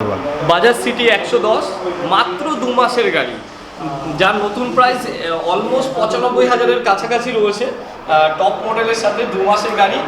Bajaj city 110 মাত্র 2 মাসের গাড়ি, যার নতুন প্রাইস অলমোস্ট 95,000-এর কাছাকাছি রয়েছে। টপ মডেলের সাথে 2 মাসের গাড়ি।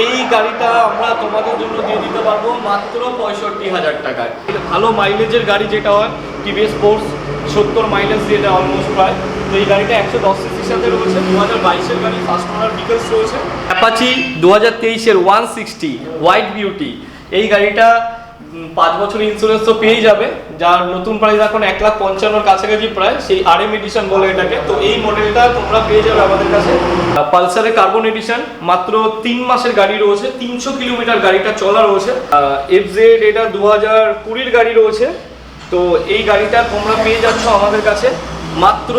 এই গাড়িটা আমরা তোমাদের জন্য দিয়ে দিতে পারবো মাত্র 65,000 টাকায়। ভালো মাইলেজের গাড়ি যেটা হয় টিভিএস স্পোর্টস 70 মাইলেজ যেটা অলমোস্ট প্রায়। তো এই গাড়িটা 110 সিসির সাথে রয়েছে, 2022-এর গাড়ি, ফার্স্ট ওনার ভিকেলস রয়েছে। অ্যাপাচি 2023-এর 160 হোয়াইট বিউটি, এই গাড়িটা 5 বছর ইন্স্যুরেন্স তো পেয়েই যাবে, যার নতুন প্রাইস এখন 1,55,000-এর কাছাকাছি প্রায়, সেই RM এডিশন বলে এটাকে। তো এই মডেলটা তোমরা পেয়ে যাবে আমাদের কাছে। পালসারের কার্বন এডিশন মাত্র 3 মাসের গাড়ি রয়েছে, 300 কিলোমিটার গাড়িটা চলা রয়েছে। FZ এটা 2020-এর গাড়ি রয়েছে। তো এই গাড়িটা তোমরা পেয়ে যাচ্ছ আমাদের কাছে মাত্র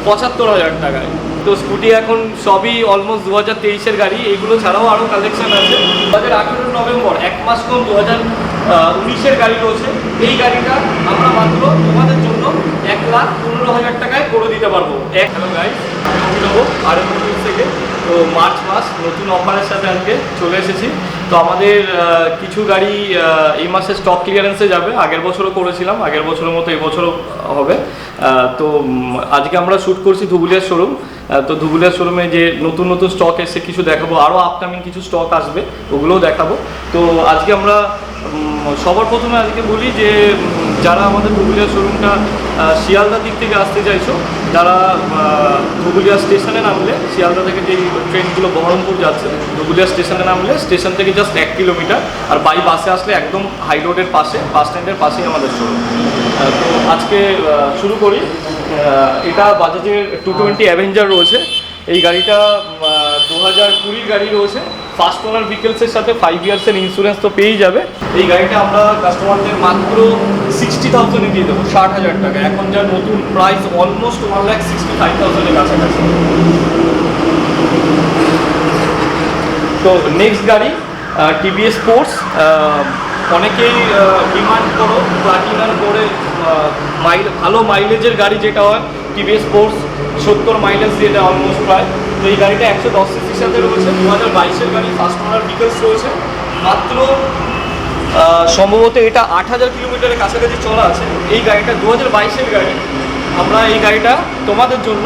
75,000 টাকায়। তো স্কুটি এখন সবই অলমোস্ট 2023-এর গাড়ি, এইগুলো ছাড়াও আরও কালেকশন আছে। 2018 নভেম্বর, 1 মাস কম 2019-এর গাড়ি রয়েছে। এই গাড়িটা আমরা মাত্র তোমাদের জন্য 1,15,000 টাকায় করে দিতে পারবো। হ্যালো গাইস, আমি নেবো RM থেকে। তো মার্চ মাস নতুন অফারের সাথে আজকে চলে এসেছি। তো আমাদের কিছু গাড়ি এই মাসে স্টক ক্লিয়ারেন্সে যাবে, আগের বছরও করেছিলাম, আগের বছরের মতো এবছরও হবে। তো আজকে আমরা শ্যুট করছি ধুবুলিয়ার শোরুম। তো ধুবুলিয়ার শোরুমে যে নতুন নতুন স্টক এসে কিছু দেখাবো, আরও আপকামিং কিছু স্টক আসবে, ওগুলোও দেখাবো। তো আজকে আমরা সবার প্রথমে আজকে বলি যে যারা আমাদের ধুবুলিয়ার শোরুমটা শিয়ালদার দিক থেকে আসতে চাইছো, যারা ধুবুলিয়া স্টেশনে নামলে, শিয়ালদা থেকে যে ট্রেনগুলো বহরমপুর যাচ্ছে, ধুবুলিয়া স্টেশনে নামলে স্টেশন থেকে জাস্ট 1 কিলোমিটার, আর বাই বাসে আসলে একদম হাই রোডের পাশে, বাস স্ট্যান্ডের পাশেই আমাদের শোরুম। তো আজকে শুরু করি। এটা বাজাজের 220 অ্যাভেঞ্জার রয়েছে। এই গাড়িটা 2020-এর গাড়ি রয়েছে, ফার্স্ট ওনার ভিকেলসের সাথে 5 ইয়ার্সের ইন্স্যুরেন্স তো পেয়েই যাবে। এই গাড়িটা আমরা কাস্টমারদের মাত্র 60,000-এ দিয়ে দেবো, 60,000 টাকা। এখন যার নতুন প্রাইস অলমোস্ট 1,65,000-এর কাছাকাছি। তো নেক্সট গাড়ি টিভিএস স্পোর্টস, অনেকেই ডিমান্ড করো প্লাটিনার করে ভালো মাইলেজের গাড়ি যেটা হয় টিভিএস স্পোর্টস 70 মাইলেজ যেটা অলমোস্ট প্রায়। তো এই গাড়িটা 110 সিসির সাথে রয়েছে, 2022-এর গাড়ি, ফার্স্ট ওনার ভিকেলস রয়েছে। মাত্র সম্ভবত এটা 8,000 কিলোমিটারের কাছাকাছি চলা আছে। এই গাড়িটা 2022-এর গাড়ি, আমরা এই গাড়িটা তোমাদের জন্য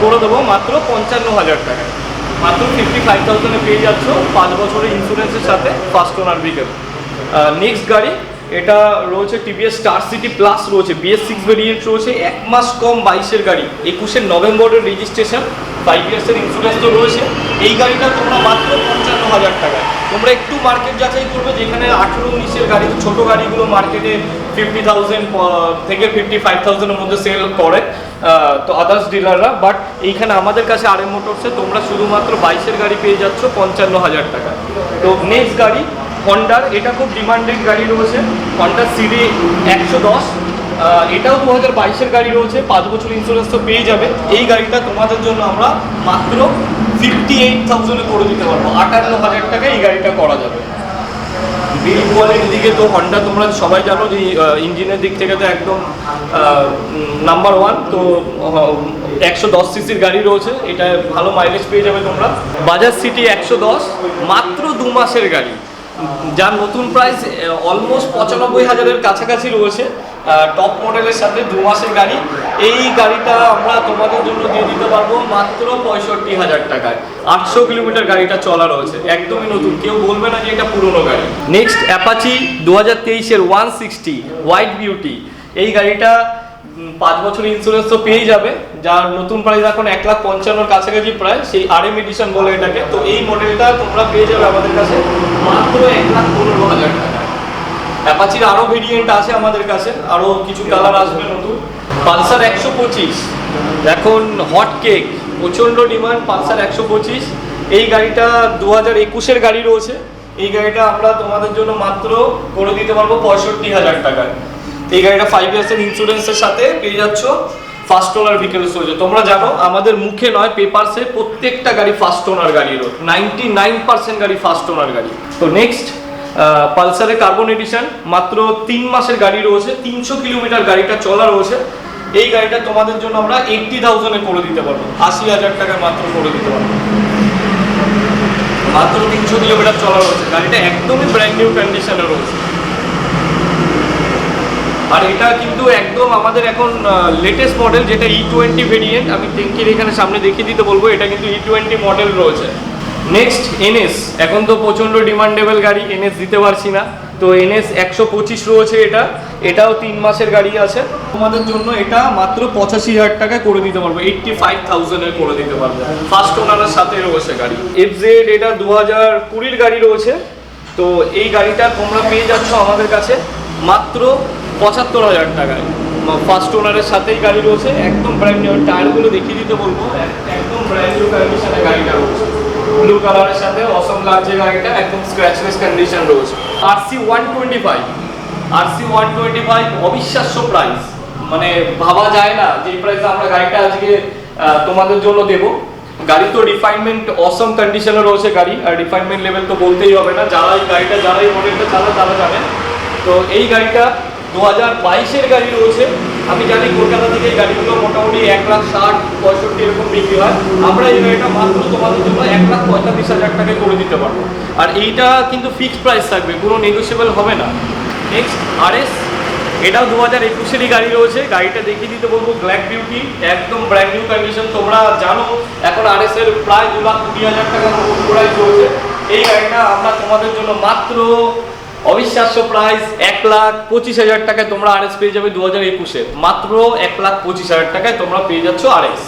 করে দেবো মাত্র 55,000 টাকায়। মাত্র 55,000-এ পেয়ে যাচ্ছ 5 বছরের ইন্স্যুরেন্সের সাথে, ফার্স্ট ওনার ভিকেল। নেক্সট গাড়ি এটা রয়েছে টিভিএস স্টার সিটি প্লাস রয়েছে, BS6 ভেরিয়েন্ট রয়েছে, 1 মাস কম 22-এর গাড়ি, 21-এর নভেম্বরের রেজিস্ট্রেশন, 5 ইয়ার্সের ইন্স্যুরেন্স তো রয়েছে। এই গাড়িটা তোমরা মাত্র 55,000 টাকায়। তোমরা একটু মার্কেট যাচাই করবে, যেখানে 18-19-এর গাড়ি, ছোটো গাড়িগুলো মার্কেটে 50,000 থেকে 55,000-এর মধ্যে সেল করে তো আদার্স ডিলাররা, বাট এইখানে আমাদের কাছে RM মোটরসে তোমরা শুধুমাত্র 22-এর গাড়ি পেয়ে যাচ্ছ 55,000 টাকা। তো নেক্সট গাড়ি হন্ডার, এটা খুব ডিমান্ডেড গাড়ি রয়েছে, হন্ডা সিডি 110, এটাও 2022-এর গাড়ি রয়েছে, 5 বছর ইন্স্যুরেন্স তো পেয়ে যাবে। এই গাড়িটা তোমাদের জন্য আমরা মাত্র 58,000-এ করে দিতে পারবো, 58,000 টাকায় এই গাড়িটা করা যাবে। বিল্ড কোয়ালিটির দিকে তো হন্ডা তোমরা সবাই জানো যে ইঞ্জিনের দিক থেকে তো একদম নাম্বার 1। তো 110 সিসির গাড়ি রয়েছে, এটা ভালো মাইলেজ পেয়ে যাবে তোমরা। বাজাজ সিটি 110 মাত্র 2 মাসের গাড়ি, যার নতুন প্রাইস অলমোস্ট 95,000-এর কাছাকাছি রয়েছে, টপ মডেলের সাথে 2 মাসের গাড়ি। এই গাড়িটা আমরা তোমাদের জন্য দিয়ে দিতে পারবো মাত্র 65,000 টাকায়। 800 কিলোমিটার গাড়িটা চলা রয়েছে, একদমই নতুন, কেউ বলবে না যে এটা পুরনো গাড়ি। নেক্সট অ্যাপাচি 2023-এর 160 হোয়াইট বিউটি, এই গাড়িটা 5 বছর ইন্স্যুরেন্স তো পেয়েই যাবে, যার নতুন প্রাইস এখন 1,55,000-এর কাছাকাছি প্রায়, সেই RM এডিশন বলে এটাকে। তো এই মডেলটা তোমরা পেয়ে যাবে আমাদের কাছে মাত্র 1,15,000 টাকা। অ্যাপাচির আরও ভেরিয়েন্ট আছে আমাদের কাছে, আরও কিছু কালার আসবে নতুন। পালসার 125 এখন হট কেক, প্রচণ্ড ডিমান্ড পালসার 125। এই গাড়িটা 2021-এর গাড়ি রয়েছে। এই গাড়িটা আমরা তোমাদের জন্য মাত্র করে দিতে পারবো 65,000 টাকায়। এই গাড়িটা 5 ইয়ার্সের ইন্স্যুরেন্সের সাথে পেয়ে যাচ্ছ, ফার্স্ট ওনার ভিকেলস রয়েছে। তোমরা জানো আমাদের মুখে নয়, পেপারসে প্রত্যেকটা গাড়ি ফার্স্ট ওনার গাড়ি রয়েছে, 99% গাড়ি ফার্স্ট ওনার গাড়ি। তো নেক্সট পালসারের কার্বন এডিশন, মাত্র 3 মাসের গাড়ি রয়েছে, 300 কিলোমিটার গাড়িটা চলা রয়েছে। এই গাড়িটা তোমাদের জন্য আমরা 80,000-এ করে দিতে পারবো, 80,000 টাকায় মাত্র করে দিতে পারবো। মাত্র 300 কিলোমিটার চলা রয়েছে, গাড়িটা একদমই ব্র্যান্ড নিউ কন্ডিশনে রয়েছে। আর এটা কিন্তু একদম আমাদের এখন লেটেস্ট মডেল, যেটা E20 ভেরিয়েন্ট। আমি ট্যাঙ্কির এখানে সামনে দেখিয়ে দিতে বলবো, এটা কিন্তু E20 মডেল রয়েছে। নেক্সট NS, এখন তো প্রচণ্ড ডিমান্ডেবল গাড়ি, NS দিতে পারছি না, তো NS 125 রয়েছে। এটাও 3 মাসের গাড়ি আছে। তোমাদের জন্য এটা মাত্র 85,000 টাকায় করে দিতে পারবো, 85,000 এর করে দিতে পারবো। ফার্স্ট ওনারের সাথে রয়েছে গাড়ি। FZ এটা 2020 গাড়ি রয়েছে। তো এই গাড়িটা তোমরা পেয়ে যাচ্ছ আমাদের কাছে মাত্র 75,000 টাকায়। ফার্স্ট ওনারের সাথেই গাড়ি রয়েছে, একদম ব্র্যান্ড নিউ। টায়ারগুলো দেখিয়ে দিতে বলবো, একদম ব্র্যান্ড নিউ কন্ডিশনে গাড়িটা রয়েছে। ব্লু কালারের সাথে অসম লাগছে গাড়িটা, একদম স্ক্র্যাচলেস কন্ডিশন রয়েছে। RC125 অবিশ্বাস্য প্রাইস, মানে ভাবা যায় না যে এই প্রাইসে আমরা গাড়িটা আজকে তোমাদের জন্য দেবো। গাড়ি তো রিফাইনমেন্ট অসম কন্ডিশনে রয়েছে গাড়ি, আর রিফাইনমেন্ট লেভেল তো বলতেই হবে না, যারা এই গাড়িটা যারা এই মডেলটা চালায় তারা জানে। তো এই গাড়িটা 2022-এর গাড়ি রয়েছে। আমি জানি কলকাতা থেকে এই গাড়িগুলো মোটামুটি 1,60,000-65,000 এরকম বিক্রি হয়। আমরা এই গাড়িটা মাত্র তোমাদের জন্য 1,45,000 টাকায় করে দিতে পারবো। আর এইটা কিন্তু ফিক্সড প্রাইস থাকবে, কোনো নেগোসিয়েবল হবে না। নেক্সট RS, এটাও 2021-এরই গাড়ি রয়েছে। গাড়িটা দেখিয়ে দিতে বলবো, ব্ল্যাক বিউটি, একদম ব্র্যান্ড নিউ কন্ডিশন। তোমরা জানো এখন RS এর প্রায় 2,20,000 টাকা প্রাইস রয়েছে। এই গাড়িটা আমরা তোমাদের জন্য মাত্র অবিশ্বাস্য প্রাইস 1,25,000 টাকায় তোমরা RS পেয়ে যাবে। 2021-এ মাত্র 1,25,000 টাকায় তোমরা পেয়ে যাচ্ছ RS।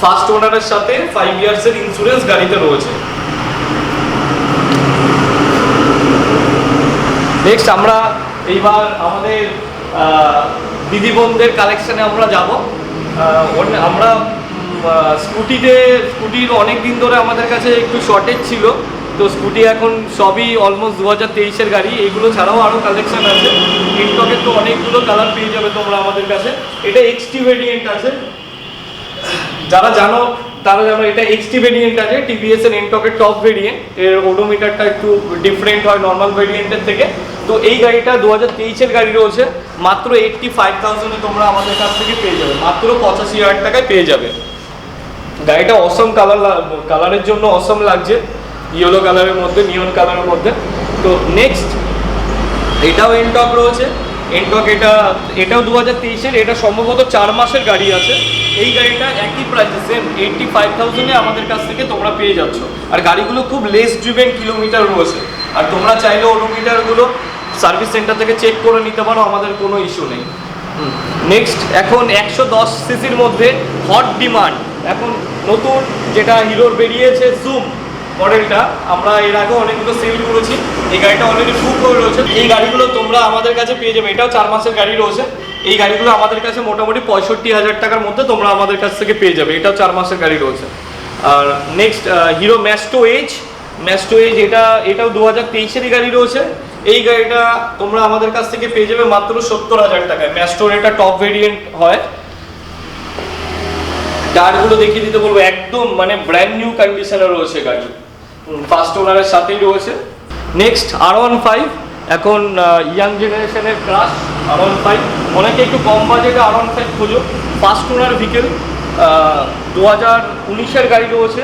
ফার্স্ট ওনারের সাথে 5 ইয়ার্সের ইন্স্যুরেন্স গাড়িতে রয়েছে। নেক্সট আমরা এইবার আমাদের দিদি বোনদের কালেকশানে আমরা যাব। আমরা স্কুটির অনেক দিন ধরে আমাদের কাছে একটু শর্টেজ ছিল, তো স্কুটি এখন সবই অলমোস্ট 2023-এর গাড়ি। এইগুলো ছাড়াও আরও কালেকশান আছে। ইনটকের তো অনেকগুলো কালার পেয়ে যাবে তোমরা আমাদের কাছে। এটা XT ভেরিয়েন্ট আছে, যারা জানো তারা জানো এটা XT ভেরিয়েন্ট আছে। TVS এর এনটকের টপ ভেরিয়েন্ট, এর ওডোমিটারটা একটু ডিফারেন্ট হয় নর্মাল ভেরিয়েন্টের থেকে। তো এই গাড়িটা 2023-এর গাড়ি রয়েছে, মাত্র 85,000-এ তোমরা আমাদের কাছ থেকে পেয়ে যাবে, মাত্র 85,000 টাকায় পেয়ে যাবে। গাড়িটা অসম কালারের জন্য অসম লাগছে, ইয়েলো কালারের মধ্যে, নিয়ন কালারের মধ্যে। তো নেক্সট এটাও এনটক রয়েছে। এনটক এটাও 2023-এর, এটা সম্ভবত 4 মাসের গাড়ি আছে। এই গাড়িটা একই প্রাইসে সেম 85,000-এ আমাদের কাছ থেকে তোমরা পেয়ে যাচ্ছ। আর গাড়িগুলো খুব লেস ড্রিভেন কিলোমিটার রয়েছে। আর তোমরা চাইলে ওডোমিটারগুলো সার্ভিস সেন্টার থেকে চেক করে নিতে পারো, আমাদের কোনো ইস্যু নেই। নেক্সট এখন 110 সিসির মধ্যে হট ডিমান্ড, এখন নতুন যেটা হিরোর বেরিয়েছে জুম মডেলটা, আমরা এর আগে অনেকগুলো সেল করেছি। এই গাড়িটা অলরেডি বুক হয়ে রয়েছে। এই গাড়িগুলো তোমরা আমাদের কাছে পেয়ে যাবে। এটাও 4 মাসের গাড়ি রয়েছে। এই গাড়িগুলো আমাদের কাছে মোটামুটি 65,000 টাকার মধ্যে তোমরা আমাদের কাছ থেকে পেয়ে যাবে। এটাও 4 মাসের গাড়ি রয়েছে। আর নেক্সট হিরো ম্যাস্টো এজ, এটাও 2023-এরই গাড়ি রয়েছে। এই গাড়িটা তোমরা আমাদের কাছ থেকে পেয়ে যাবে মাত্র 70,000 টাকায়। ম্যাস্টোর এটা টপ ভেরিয়েন্ট হয়। টায়ারগুলো দেখিয়ে দিতে বলবো, একদম মানে ব্র্যান্ড নিউ কন্ডিশনে রয়েছে গাড়ি, ফার্স্ট ওনারের সাথেই রয়েছে। নেক্সট R15, এখন ইয়াং জেনারেশনের ক্রাশ R15। অনেকে একটু কম বাজেটে R15 খোঁজো, ফার্স্ট ওনার ভেহিকেল, 2019-এর গাড়ি রয়েছে।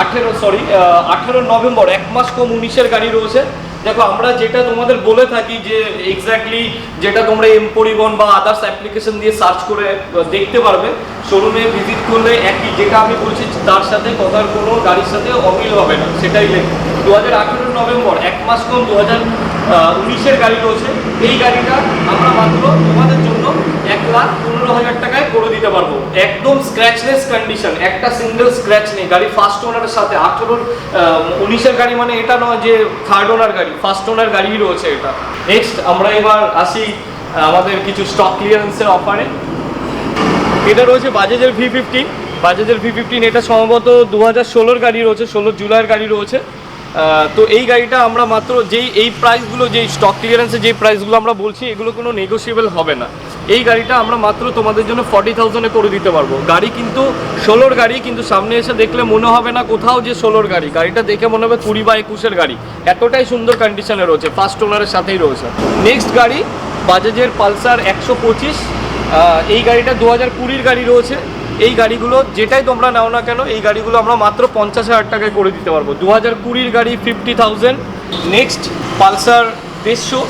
18 নভেম্বর, 1 মাস কম 19-এর গাড়ি রয়েছে। দেখো আমরা যেটা তোমাদের বলে থাকি যে এক্স্যাক্টলি যেটা তোমরা পরিবহন বা আদার্স অ্যাপ্লিকেশন দিয়ে সার্চ করে দেখতে পারবে, শোরুমে ভিজিট করলে একই যেটা আমি বলছি তার সাথে কথার কোনো গাড়ির সাথে অমিল হবে না, সেটাই লেখ। 2018 নভেম্বর, 1 মাস কম 2019-এর গাড়ি রয়েছে। এই গাড়িটা আমরা মাত্র তোমাদের জন্য 1,15,000 টাকায় করে দিতে পারবো, একদম স্ক্র্যাচলেস কন্ডিশন, একটা সিঙ্গেল স্ক্র্যাচ নেই। গাড়ি ফার্স্ট ওনারের সাথে 19-এর গাড়ি, মানে এটা নয় যে থার্ড ওনার গাড়ি, ফার্স্ট ওনার গাড়ি রয়েছে এটা। নেক্সট আমরা এবার আসি আমাদের কিছু স্টক ক্লিয়ারেন্সের অফারে। এটা রয়েছে বাজাজের V15। এটা সম্ভবত 2016-এর গাড়ি রয়েছে, 16 জুলাইয়ের গাড়ি রয়েছে। তো এই গাড়িটা আমরা মাত্র এই প্রাইসগুলো, যেই স্টক ক্লিয়ারেন্সে যে প্রাইসগুলো আমরা বলছি, এগুলো কোনো নেগোসিয়েবল হবে না। এই গাড়িটা আমরা মাত্র তোমাদের জন্য 40,000-এ করে দিতে পারবো। গাড়ি কিন্তু 16-র গাড়ি, কিন্তু সামনে এসে দেখলে মনে হবে না কোথাও যে 16-র গাড়ি, গাড়িটা দেখে মনে হবে 20 বা 21-এর গাড়ি, এতটাই সুন্দর কন্ডিশনে রয়েছে, ফার্স্ট ওনারের সাথেই রয়েছে। নেক্সট গাড়ি বাজাজের পালসার 125। এই গাড়িটা 2020-র গাড়ি রয়েছে। এই গাড়িগুলো যেটাই তোমরা নাও না কেন, এই গাড়িগুলো আমরা মাত্র 50,000 টাকায় করে দিতে পারবো। 2020-র গাড়ি 50,000। নেক্সট পালসার 150,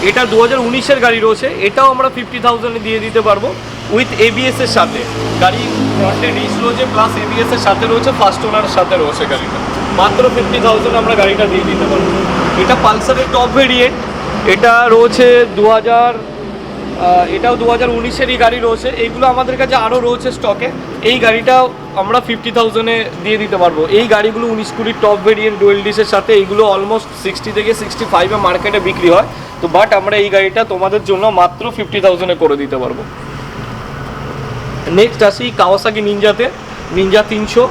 এটা 2019-এর গাড়ি রয়েছে, এটাও আমরা 50,000-এ দিয়ে দিতে পারবো উইথ ABS এর সাথে। গাড়ি ফ্রন্টে রিচ রয়েছে প্লাস ABS এর সাথে রয়েছে, ফার্স্ট ওনারের সাথে রয়েছে গাড়িটা। মাত্র 50,000 আমরা গাড়িটা দিয়ে দিতে পারবো। এটা পালসারের টপ ভেরিয়েন্ট, এটা রয়েছে 2000, এটাও 2019-এরই গাড়ি রয়েছে। এইগুলো আমাদের কাছে আরও রয়েছে স্টকে। এই গাড়িটাও আমরা 50,000-এ দিয়ে দিতে পারবো। এই গাড়িগুলো 19-20 টপ ভেরিয়েন্ট ডুয়েল ডিসের সাথে, এইগুলো অলমোস্ট 60 থেকে 65-এ মার্কেটে বিক্রি হয়। তো বাট আমরা এই গাড়িটা তোমাদের জন্য মাত্র 50,000-এ করে দিতে পারবো। নেক্সট আসি কাওয়াসাকি নিনজাতে, নিনজা 300।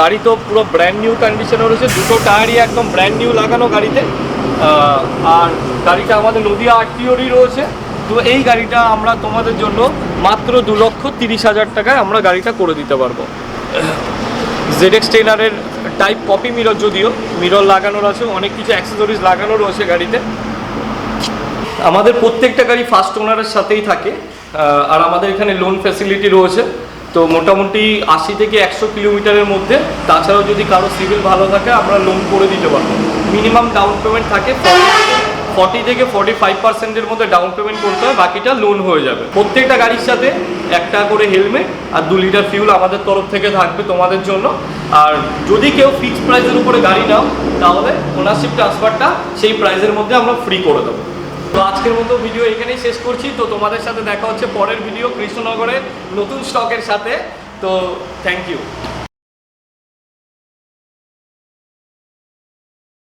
গাড়ি তো পুরো ব্র্যান্ড নিউ কন্ডিশনে রয়েছে, দুটো টায়ারই একদম ব্র্যান্ড নিউ লাগানো গাড়িতে। আর গাড়িটা আমাদের নদিয়া RTOরই রয়েছে। তো এই গাড়িটা আমরা তোমাদের জন্য মাত্র 2,30,000 টাকায় আমরা গাড়িটা করে দিতে পারবো। ZX-10R-এর টাইপ কপি মিরর, যদিও মিরর লাগানোর আছে, অনেক কিছু অ্যাক্সেসরিজ লাগানো রয়েছে গাড়িতে। আমাদের প্রত্যেকটা গাড়ি ফার্স্ট ওনারের সাথেই থাকে, আর আমাদের এখানে লোন ফ্যাসিলিটি রয়েছে। তো মোটামুটি 80 থেকে 100 কিলোমিটারের মধ্যে, তাছাড়াও যদি কারো সিভিল ভালো থাকে আমরা লোন করে দিতে পারবো। মিনিমাম ডাউন পেমেন্ট থাকে 40 থেকে 45%-এর মধ্যে ডাউন পেমেন্ট করতে হয়, বাকিটা লোন হয়ে যাবে। প্রত্যেকটা গাড়ির সাথে একটা করে হেলমেট আর 2 লিটার ফিউল আমাদের তরফ থেকে থাকবে তোমাদের জন্য। আর যদি কেউ ফিক্সড প্রাইসের উপরে গাড়ি নাও, তাহলে ওনারশিপ ট্রান্সফারটা সেই প্রাইসের মধ্যে আমরা ফ্রি করে দেবো। তো আজকের মতো ভিডিও এখানেই শেষ করছি। তো তোমাদের সাথে দেখা হচ্ছে পরের ভিডিও কৃষ্ণনগরের নতুন স্টকের সাথে। তো থ্যাংক ইউ।